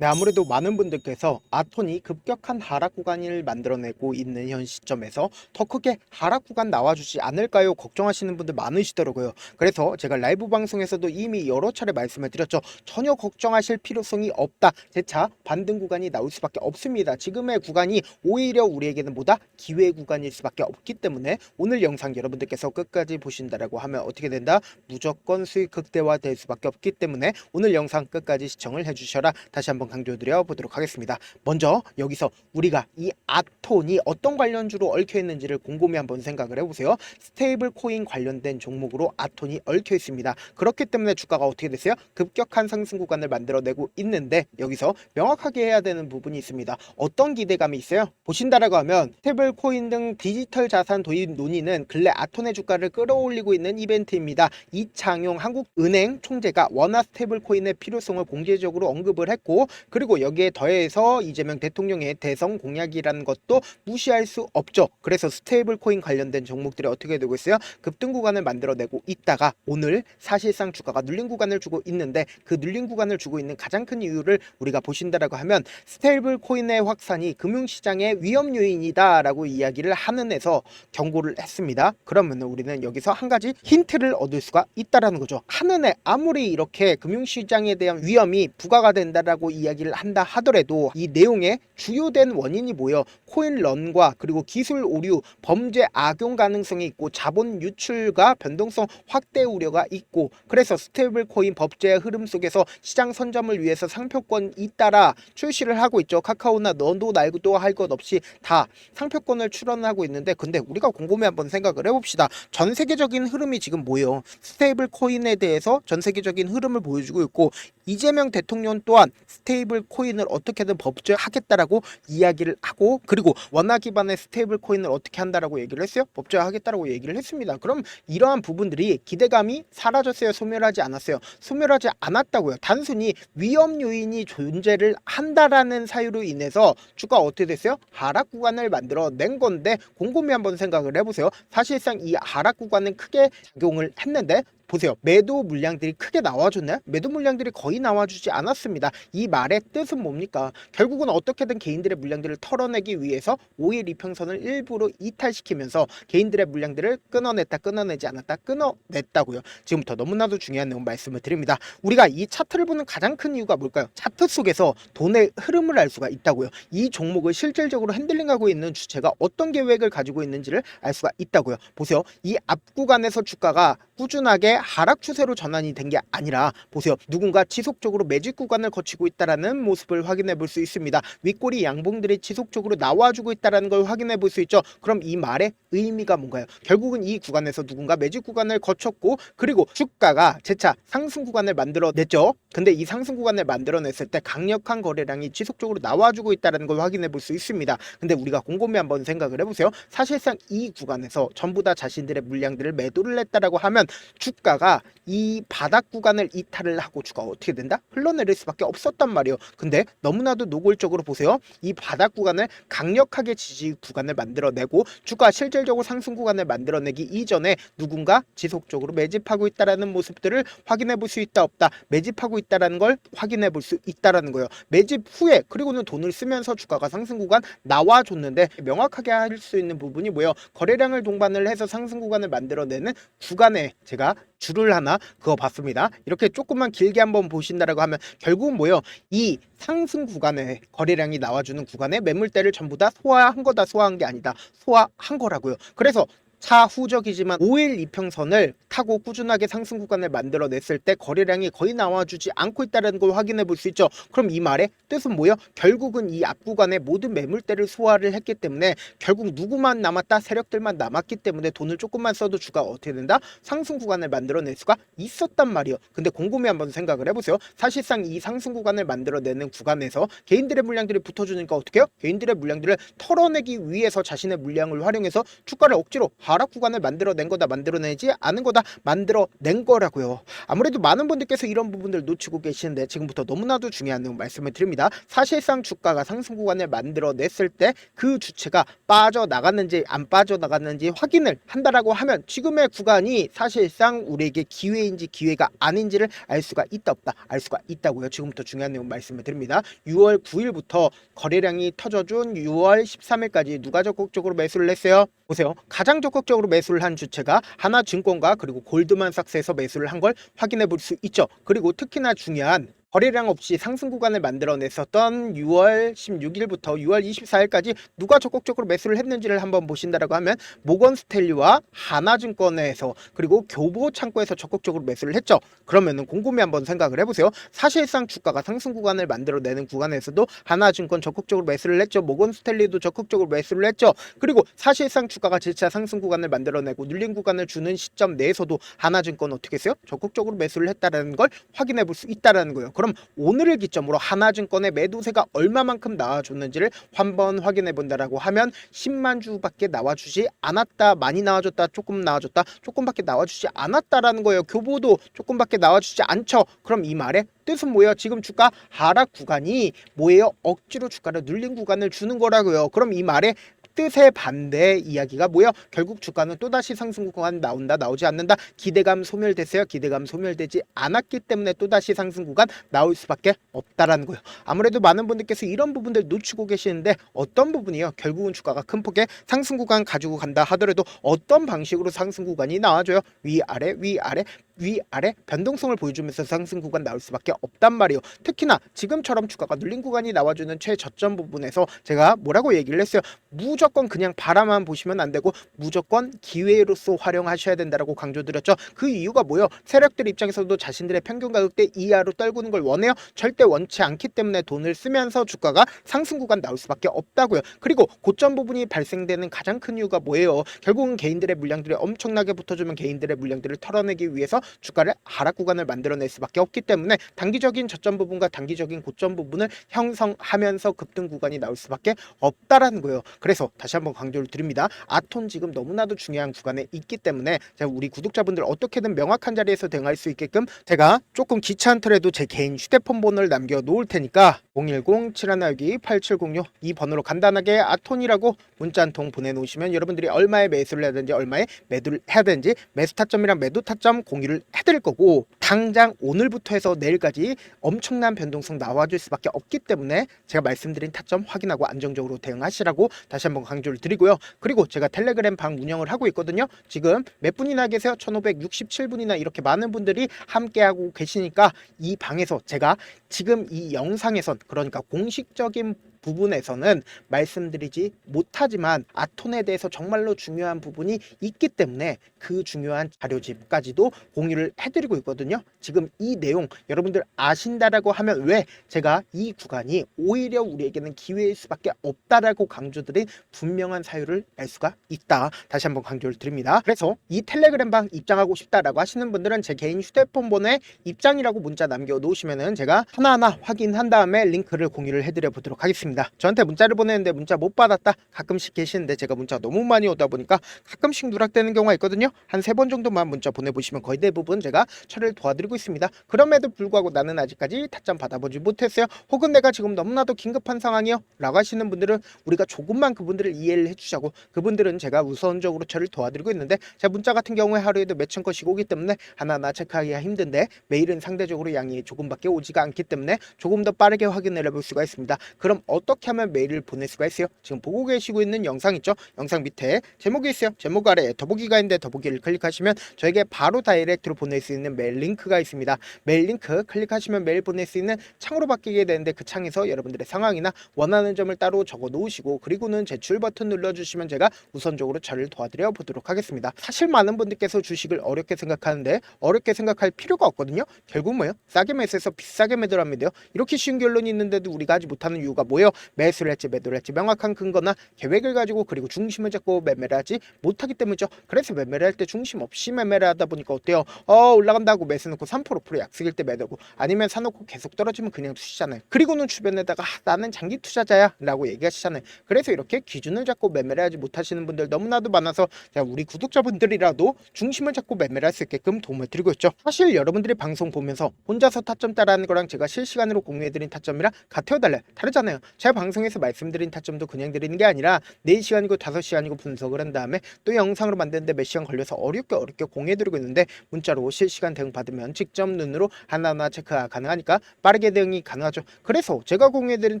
네, 아무래도 많은 분들께서 아톤이 급격한 하락 구간을 만들어내고 있는 현 시점에서 더 크게 하락 구간 나와주지 않을까요? 걱정하시는 분들 많으시더라고요. 그래서 제가 라이브 방송에서도 이미 여러 차례 말씀을 드렸죠. 전혀 걱정하실 필요성이 없다. 재차 반등 구간이 나올 수밖에 없습니다. 지금의 구간이 오히려 우리에게는 뭐다? 기회 구간일 수밖에 없기 때문에 오늘 영상 여러분들께서 끝까지 보신다라고 하면 어떻게 된다? 무조건 수익 극대화될 수밖에 없기 때문에 오늘 영상 끝까지 시청을 해주셔라. 다시 한번 강조드려 보도록 하겠습니다. 먼저 여기서 우리가 이 아톤이 어떤 관련주로 얽혀 있는지를 곰곰이 한번 생각을 해보세요. 스테이블 코인 관련된 종목으로 아톤이 얽혀 있습니다. 그렇기 때문에 주가가 어떻게 됐어요? 급격한 상승 구간을 만들어내고 있는데 여기서 명확하게 해야 되는 부분이 있습니다. 어떤 기대감이 있어요? 보신다라고 하면 스테이블 코인 등 디지털 자산 도입 논의는 근래 아톤의 주가를 끌어올리고 있는 이벤트입니다. 이창용 한국은행 총재가 원화 스테이블 코인의 필요성을 공개적으로 언급을 했고, 그리고 여기에 더해서 이재명 대통령의 대선 공약이라는 것도 무시할 수 없죠. 그래서 스테이블 코인 관련된 종목들이 어떻게 되고 있어요? 급등 구간을 만들어내고 있다가 오늘 사실상 주가가 눌린 구간을 주고 있는데, 그 눌린 구간을 주고 있는 가장 큰 이유를 우리가 보신다라고 하면 스테이블 코인의 확산이 금융시장의 위험 요인이다 라고 이야기를 하는 에서 경고를 했습니다. 그러면 우리는 여기서 한 가지 힌트를 얻을 수가 있다라는 거죠. 한은에 아무리 이렇게 금융시장에 대한 위험이 부과가 된다라고 이야기를 한다 하더라도 이 내용의 주요된 원인이 뭐예요? 코인런과 그리고 기술 오류, 범죄 악용 가능성이 있고 자본 유출과 변동성 확대 우려가 있고, 그래서 스테이블 코인 법제의 흐름 속에서 시장 선점을 위해서 상표권 잇따라 출시를 하고 있죠. 카카오나 너도 날도 할 것 없이 다 상표권을 출원하고 있는데, 근데 우리가 곰곰이 한번 생각을 해봅시다. 전 세계적인 흐름이 지금 뭐예요? 스테이블 코인에 대해서 전 세계적인 흐름을 보여주고 있고, 이재명 대통령 또한 스테이블 코인을 어떻게든 법제하겠다라고 이야기를 하고, 그리고 원화 기반의 스테이블 코인을 어떻게 한다라고 얘기를 했어요? 법제하겠다라고 얘기를 했습니다. 그럼 이러한 부분들이 기대감이 사라졌어요? 소멸하지 않았어요? 소멸하지 않았다고요. 단순히 위험 요인이 존재를 한다라는 사유로 인해서 주가 어떻게 됐어요? 하락 구간을 만들어낸 건데, 곰곰이 한번 생각을 해보세요. 사실상 이 하락 구간은 크게 작용을 했는데, 보세요. 매도 물량들이 크게 나와줬나요? 매도 물량들이 거의 나와주지 않았습니다. 이 말의 뜻은 뭡니까? 결국은 어떻게든 개인들의 물량들을 털어내기 위해서 5일 이평선을 일부러 이탈시키면서 개인들의 물량들을 끊어내지 않았다, 끊어냈다고요. 지금부터 너무나도 중요한 내용 말씀을 드립니다. 우리가 이 차트를 보는 가장 큰 이유가 뭘까요? 차트 속에서 돈의 흐름을 알 수가 있다고요. 이 종목을 실질적으로 핸들링하고 있는 주체가 어떤 계획을 가지고 있는지를 알 수가 있다고요. 보세요. 이 앞 구간에서 주가가 꾸준하게 하락 추세로 전환이 된 게 아니라, 보세요. 누군가 지속적으로 매집 구간을 거치고 있다라는 모습을 확인해 볼 수 있습니다. 윗꼬리 양봉들이 지속적으로 나와주고 있다라는 걸 확인해 볼 수 있죠. 그럼 이 말의 의미가 뭔가요? 결국은 이 구간에서 누군가 매집 구간을 거쳤고, 그리고 주가가 재차 상승 구간을 만들어냈죠. 근데 이 상승 구간을 만들어냈을 때 강력한 거래량이 지속적으로 나와주고 있다는 걸 확인해 볼 수 있습니다. 근데 우리가 곰곰이 한번 생각을 해보세요. 사실상 이 구간에서 전부 다 자신들의 물량들을 매도를 했다라고 하면 주가가 이 바닥 구간을 이탈을 하고 주가가 어떻게 된다? 흘러내릴 수밖에 없었단 말이에요. 근데 너무나도 노골적으로 보세요. 이 바닥 구간을 강력하게 지지 구간을 만들어내고 주가 실질적으로 상승 구간을 만들어내기 이전에 누군가 지속적으로 매집하고 있다라는 모습들을 확인해 볼 수 있다 없다? 매집하고 있다라는 걸 확인해 볼 수 있다라는 거예요. 매집 후에 그리고는 돈을 쓰면서 주가가 상승 구간 나와줬는데, 명확하게 할 수 있는 부분이 뭐예요? 거래량을 동반을 해서 상승 구간을 만들어내는 구간에 제가 줄을 하나 그어 봤습니다. 이렇게 조금만 길게 한번 보신다라고 하면 결국은 뭐예요? 이 상승 구간에 거래량이 나와주는 구간에 매물대를 전부 다 소화한 거다, 소화한 게 아니다, 소화한 거라고요. 그래서 차후적이지만 5일 이평선을 타고 꾸준하게 상승 구간을 만들어냈을 때 거래량이 거의 나와주지 않고 있다는 걸 확인해 볼 수 있죠. 그럼 이 말의 뜻은 뭐예요? 결국은 이 앞 구간에 모든 매물대를 소화를 했기 때문에 결국 누구만 남았다? 세력들만 남았기 때문에 돈을 조금만 써도 주가 어떻게 된다? 상승 구간을 만들어낼 수가 있었단 말이에요. 근데 곰곰이 한번 생각을 해보세요. 사실상 이 상승 구간을 만들어내는 구간에서 개인들의 물량들이 붙어주니까 어떻게 해요? 개인들의 물량들을 털어내기 위해서 자신의 물량을 활용해서 주가를 억지로 하락 구간을 만들어낸 거다, 만들어내지 않은 거다, 만들어낸 거라고요. 아무래도 많은 분들께서 이런 부분들 놓치고 계시는데 지금부터 너무나도 중요한 내용 말씀을 드립니다. 사실상 주가가 상승 구간을 만들어냈을 때 그 주체가 빠져나갔는지 안 빠져나갔는지 확인을 한다라고 하면 지금의 구간이 사실상 우리에게 기회인지 기회가 아닌지를 알 수가 있다 없다, 알 수가 있다고요. 지금부터 중요한 내용 말씀을 드립니다. 6월 9일부터 거래량이 터져준 6월 13일까지 누가 적극적으로 매수를 했어요? 보세요. 가장 적극적으로 매수를 한 주체가 하나증권과 그리고 골드만삭스에서 매수를 한 걸 확인해 볼 수 있죠. 그리고 특히나 중요한 거래량 없이 상승 구간을 만들어냈었던 6월 16일부터 6월 24일까지 누가 적극적으로 매수를 했는지를 한번 보신다라고 하면 모건스탠리와 하나증권에서 그리고 교보창고에서 적극적으로 매수를 했죠. 그러면은 곰곰이 한번 생각을 해보세요. 사실상 주가가 상승 구간을 만들어내는 구간에서도 하나증권 적극적으로 매수를 했죠. 모건스탠리도 적극적으로 매수를 했죠. 그리고 사실상 주가가 재차 상승 구간을 만들어내고 눌린 구간을 주는 시점 내에서도 하나증권 어떻게 했어요? 적극적으로 매수를 했다라는 걸 확인해 볼 수 있다라는 거예요. 그럼 오늘을 기점으로 하나증권의 매도세가 얼마만큼 나와줬는지를 한번 확인해 본다라고 하면 10만 주밖에 나와주지 않았다, 많이 나와줬다, 조금 나와줬다, 조금밖에 나와주지 않았다라는 거예요. 교보도 조금밖에 나와주지 않죠. 그럼 이 말의 뜻은 뭐예요? 지금 주가 하락 구간이 뭐예요? 억지로 주가를 눌린 구간을 주는 거라고요. 그럼 이 말의 뜻의 반대 이야기가 뭐예요? 결국 주가는 또다시 상승 구간 나온다, 나오지 않는다. 기대감 소멸됐어요. 기대감 소멸되지 않았기 때문에 또다시 상승 구간 나올 수밖에 없다라는 거예요. 아무래도 많은 분들께서 이런 부분들 놓치고 계시는데 어떤 부분이요? 결국은 주가가 큰 폭의 상승 구간 가지고 간다 하더라도 어떤 방식으로 상승 구간이 나와줘요? 위아래 위아래 위아래 변동성을 보여주면서 상승 구간 나올 수밖에 없단 말이에요. 특히나 지금처럼 주가가 눌린 구간이 나와주는 최저점 부분에서 제가 뭐라고 얘기를 했어요? 무조건 그냥 바라만 보시면 안 되고 무조건 기회로서 활용하셔야 된다라고 강조드렸죠. 그 이유가 뭐예요? 세력들 입장에서도 자신들의 평균 가격대 이하로 떨구는 걸 원해요. 절대 원치 않기 때문에 돈을 쓰면서 주가가 상승 구간 나올 수밖에 없다고요. 그리고 고점 부분이 발생되는 가장 큰 이유가 뭐예요? 결국은 개인들의 물량들이 엄청나게 붙어주면 개인들의 물량들을 털어내기 위해서 주가를 하락 구간을 만들어낼 수밖에 없기 때문에 단기적인 저점 부분과 단기적인 고점 부분을 형성하면서 급등 구간이 나올 수밖에 없다라는 거예요. 그래서 다시 한번 강조를 드립니다. 아톤 지금 너무나도 중요한 구간에 있기 때문에 제가 우리 구독자분들 어떻게든 명확한 자리에서 대응할 수 있게끔 제가 조금 귀찮더라도 제 개인 휴대폰 번호를 남겨 놓을 테니까 010-7162-8706 이 번호로 간단하게 아톤이라고 문자 한 통 보내놓으시면 여러분들이 얼마에 매수를 해야 되는지 얼마에 매도를 해야 되는지 매수 타점이랑 매도 타점 공유를 해드릴 거고 당장 오늘부터 해서 내일까지 엄청난 변동성 나와줄 수밖에 없기 때문에 제가 말씀드린 타점 확인하고 안정적으로 대응하시라고 다시 한번 강조를 드리고요. 그리고 제가 텔레그램 방 운영을 하고 있거든요. 지금 몇 분이나 계세요? 1567분이나 이렇게 많은 분들이 함께하고 계시니까 이 방에서 제가 지금 이 영상에선 그러니까 공식적인 부분에서는 말씀드리지 못하지만 아톤에 대해서 정말로 중요한 부분이 있기 때문에 그 중요한 자료집까지도 공유를 해드리고 있거든요. 지금 이 내용 여러분들 아신다라고 하면 왜 제가 이 구간이 오히려 우리에게는 기회일 수밖에 없다라고 강조드린 분명한 사유를 알 수가 있다. 다시 한번 강조를 드립니다. 그래서 이 텔레그램방 입장하고 싶다라고 하시는 분들은 제 개인 휴대폰 번호에 입장이라고 문자 남겨놓으시면은 제가 하나하나 확인한 다음에 링크를 공유를 해드려 보도록 하겠습니다. 저한테 문자를 보내는데 문자 못 받았다 가끔씩 계시는데 제가 문자 너무 많이 오다 보니까 가끔씩 누락되는 경우가 있거든요. 한 3번 정도만 문자 보내보시면 거의 대부분 제가 처리를 도와드리고 있습니다. 그럼에도 불구하고 나는 아직까지 타점 받아보지 못했어요. 혹은 내가 지금 너무나도 긴급한 상황이요 라고 하시는 분들은 우리가 조금만 그분들을 이해를 해주자고 그분들은 제가 우선적으로 처리를 도와드리고 있는데 제 문자 같은 경우에 하루에도 몇천 건씩 오기 때문에 하나하나 체크하기가 힘든데 메일은 상대적으로 양이 조금밖에 오지가 않기 때문에 조금 더 빠르게 확인을 해볼 수가 있습니다. 그럼 어떻게 하면 메일을 보낼 수가 있어요? 지금 보고 계시고 있는 영상 있죠? 영상 밑에 제목이 있어요. 제목 아래에 더보기가 있는데 더보기를 클릭하시면 저에게 바로 다이렉트로 보낼 수 있는 메일 링크가 있습니다. 메일 링크 클릭하시면 메일 보낼 수 있는 창으로 바뀌게 되는데 그 창에서 여러분들의 상황이나 원하는 점을 따로 적어 놓으시고 그리고는 제출 버튼 눌러주시면 제가 우선적으로 저를 도와드려 보도록 하겠습니다. 사실 많은 분들께서 주식을 어렵게 생각하는데 어렵게 생각할 필요가 없거든요. 결국 뭐예요? 싸게 매수해서 비싸게 매도를 합니다. 이렇게 쉬운 결론이 있는데도 우리가 하지 못하는 이유가 뭐예요? 돼요. 매수를 할지 매도를 할지 명확한 근거나 계획을 가지고 그리고 중심을 잡고 매매를 하지 못하기 때문이죠. 그래서 매매를 할 때 중심 없이 매매를 하다 보니까 어때요? 올라간다고 매수 놓고 3% 약속일 때 매도고 아니면 사놓고 계속 떨어지면 그냥 투시잖아요. 그리고는 주변에다가 나는 장기 투자자야 라고 얘기하시잖아요. 그래서 이렇게 기준을 잡고 매매를 하지 못하시는 분들 너무나도 많아서 제가 우리 구독자분들이라도 중심을 잡고 매매를 할 수 있게끔 도움을 드리고 있죠. 사실 여러분들이 방송 보면서 혼자서 타점 따라하는 거랑 제가 실시간으로 공유해드린 타점이랑 같아요 달라요? 다르잖아요. 제가 방송에서 말씀드린 타점도 그냥 드리는 게 아니라 4시간이고 5시간이고 분석을 한 다음에 또 영상으로 만드는데 몇 시간 걸려서 어렵게 공유해드리고 있는데 문자로 실시간 대응 받으면 직접 눈으로 하나하나 체크가 가능하니까 빠르게 대응이 가능하죠. 그래서 제가 공유해드린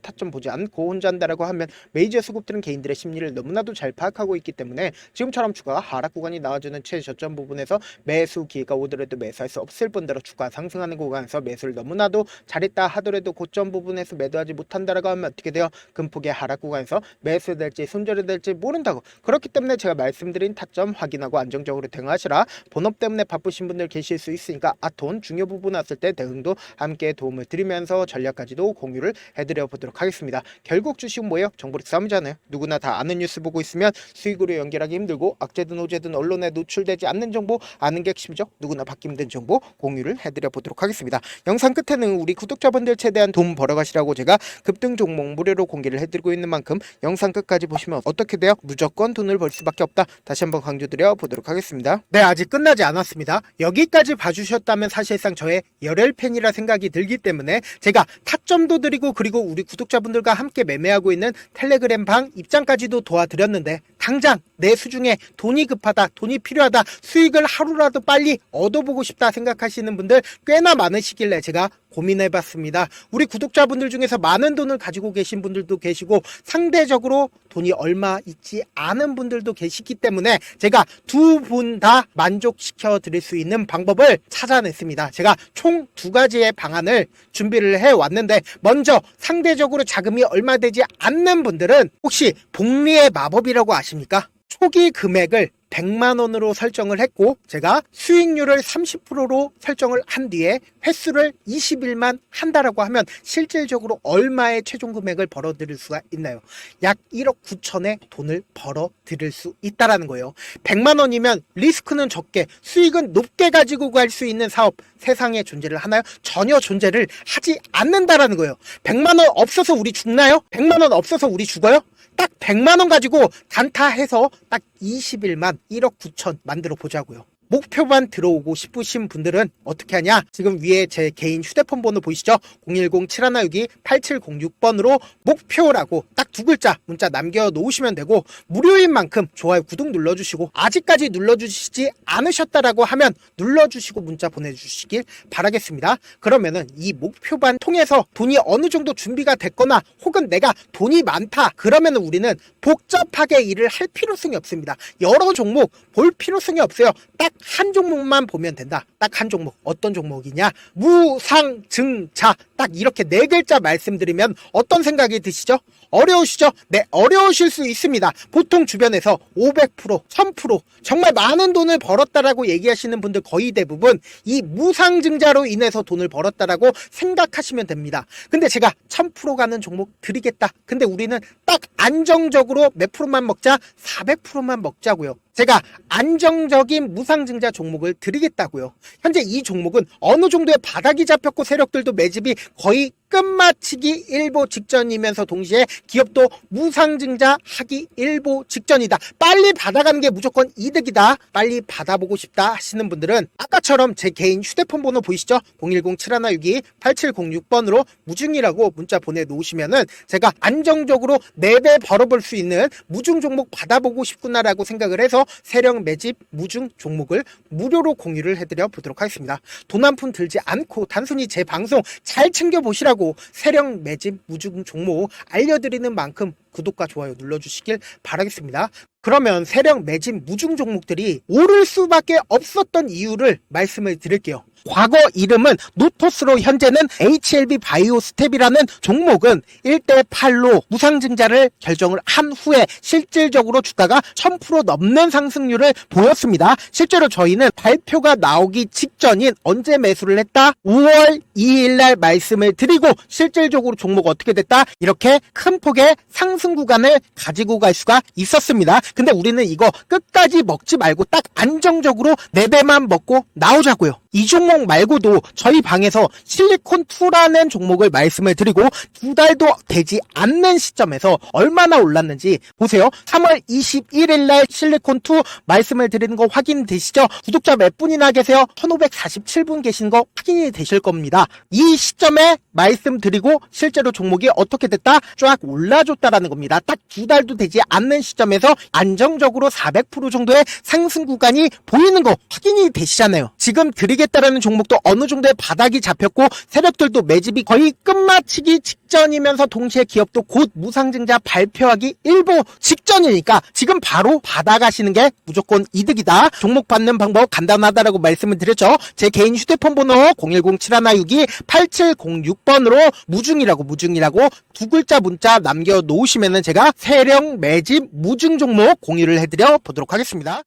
타점 보지 않고 혼자 한다라고 하면 메이저 수급들은 개인들의 심리를 너무나도 잘 파악하고 있기 때문에 지금처럼 주가가 하락 구간이 나와주는 최저점 부분에서 매수 기회가 오더라도 매수할 수 없을 뿐더러 주가 상승하는 구간에서 매수를 너무나도 잘했다 하더라도 고점 부분에서 매도하지 못한다라고 하면 어떻게 돼요? 금폭의 하락 구간에서 매수될지 손절이 될지 모른다고. 그렇기 때문에 제가 말씀드린 타점 확인하고 안정적으로 대응하시라. 본업 때문에 바쁘신 분들 계실 수 있으니까 아톤 중요 부분 왔을 때 대응도 함께 도움을 드리면서 전략까지도 공유를 해드려 보도록 하겠습니다. 결국 주식은 뭐예요? 정보력 싸움이잖아요. 누구나 다 아는 뉴스 보고 있으면 수익으로 연결하기 힘들고 악재든 호재든 언론에 노출되지 않는 정보 아는 게 핵심이죠. 누구나 받기 힘든 정보 공유를 해드려 보도록 하겠습니다. 영상 끝에는 우리 구독자분들 최대한 돈 벌어가시라고 제가 급등 종목 무료로 공개를 해드리고 있는 만큼 영상 끝까지 보시면 어떻게 돼요? 무조건 돈을 벌 수밖에 없다. 다시 한번 강조드려 보도록 하겠습니다. 네, 아직 끝나지 않았습니다. 여기까지 봐주셨다면 사실상 저의 열혈 팬이라 생각이 들기 때문에 제가 타점도 드리고 그리고 우리 구독자분들과 함께 매매하고 있는 텔레그램 방 입장까지도 도와드렸는데 당장 내 수중에 돈이 급하다, 돈이 필요하다, 수익을 하루라도 빨리 얻어보고 싶다 생각하시는 분들 꽤나 많으시길래 제가 고민해봤습니다. 우리 구독자분들 중에서 많은 돈을 가지고 계신 분들도 계시고 상대적으로 돈이 얼마 있지 않은 분들도 계시기 때문에 제가 두 분 다 만족시켜 드릴 수 있는 방법을 찾아냈습니다. 제가 총 2가지의 방안을 준비를 해왔는데 먼저 상대적으로 자금이 얼마 되지 않는 분들은 혹시 복리의 마법이라고 아십니까? 초기 금액을 100만원으로 설정을 했고 제가 수익률을 30%로 설정을 한 뒤에 횟수를 20일만 한다라고 하면 실질적으로 얼마의 최종 금액을 벌어들일 수가 있나요? 약 1억 9천의 돈을 벌어들일 수 있다라는 거예요. 100만원이면 리스크는 적게 수익은 높게 가지고 갈 수 있는 사업 세상에 존재를 하나요? 전혀 존재를 하지 않는다라는 거예요. 100만원 없어서 우리 죽나요? 100만원 없어서 우리 죽어요? 딱 100만원 가지고 단타해서 딱 20일만 1억 9천 만들어 보자고요. 목표만 들어오고 싶으신 분들은 어떻게 하냐? 지금 위에 제 개인 휴대폰 번호 보이시죠? 010-7162-8706번으로 목표라고 딱 2글자 문자 남겨놓으시면 되고 무료인 만큼 좋아요 구독 눌러주시고 아직까지 눌러주시지 않으셨다라고 하면 눌러주시고 문자 보내주시길 바라겠습니다. 그러면은 이 목표반 통해서 돈이 어느 정도 준비가 됐거나 혹은 내가 돈이 많다 그러면은 우리는 복잡하게 일을 할 필요성이 없습니다. 여러 종목 볼 필요성이 없어요. 딱 한 종목만 보면 된다. 딱 한 종목. 어떤 종목이냐? 무상증자. 딱 이렇게 4글자 말씀드리면 어떤 생각이 드시죠? 어려우시죠? 네, 어려우실 수 있습니다. 보통 주변에서 500%, 1000% 정말 많은 돈을 벌었다라고 얘기하시는 분들 거의 대부분 이 무상증자로 인해서 돈을 벌었다라고 생각하시면 됩니다. 근데 제가 1000% 가는 종목 드리겠다. 근데 우리는 딱 안정적으로 몇 프로만 먹자? 400%만 먹자고요. 제가 안정적인 무상증자 종목을 드리겠다고요. 현재 이 종목은 어느 정도의 바닥이 잡혔고 세력들도 매집이 거의 끝마치기 일보 직전이면서 동시에 기업도 무상증자 하기 일보 직전이다. 빨리 받아가는 게 무조건 이득이다. 빨리 받아보고 싶다 하시는 분들은 아까처럼 제 개인 휴대폰 번호 보이시죠? 010-7162-8706번으로 무중이라고 문자 보내놓으시면은 제가 안정적으로 4배 벌어볼 수 있는 무중 종목 받아보고 싶구나라고 생각을 해서 세력 매집 무중 종목을 무료로 공유를 해드려 보도록 하겠습니다. 돈 한 푼 들지 않고 단순히 제 방송 잘 챙겨보시라고 세력 매집 무중 종목 알려드리는 만큼 구독과 좋아요 눌러주시길 바라겠습니다. 그러면 세력 매집 무중 종목들이 오를 수밖에 없었던 이유를 말씀을 드릴게요. 과거 이름은 노토스로 현재는 HLB 바이오스텝이라는 종목은 1대8로 무상증자를 결정을 한 후에 실질적으로 주가가 1000% 넘는 상승률을 보였습니다. 실제로 저희는 발표가 나오기 직전인 언제 매수를 했다? 5월 2일날 말씀을 드리고 실질적으로 종목 어떻게 됐다? 이렇게 큰 폭의 상승 구간을 가지고 갈 수가 있었습니다. 근데 우리는 이거 끝까지 먹지 말고 딱 안정적으로 4배만 먹고 나오자고요. 이 종목 말고도 저희 방에서 실리콘2라는 종목을 말씀을 드리고 2달도 되지 않는 시점에서 얼마나 올랐는지 보세요. 3월 21일 날 실리콘2 말씀을 드리는 거 확인되시죠? 구독자 몇 분이나 계세요? 1547분 계신 거 확인이 되실 겁니다. 이 시점에 말씀드리고 실제로 종목이 어떻게 됐다? 쫙 올라줬다라는 겁니다. 딱 2달도 되지 않는 시점에서 안정적으로 400% 정도의 상승 구간이 보이는 거 확인이 되시잖아요. 지금 드리겠다라는 종목도 어느 정도의 바닥이 잡혔고 세력들도 매집이 거의 끝마치기 직전이면서 동시에 기업도 곧 무상증자 발표하기 일보 직전이니까 지금 바로 받아가시는 게 무조건 이득이다. 종목 받는 방법 간단하다라고 말씀을 드렸죠. 제 개인 휴대폰 번호 010-7162-8706번으로 무중이라고 두 글자 문자 남겨놓으시면은 제가 세력 매집 무중 종목 공유를 해드려 보도록 하겠습니다.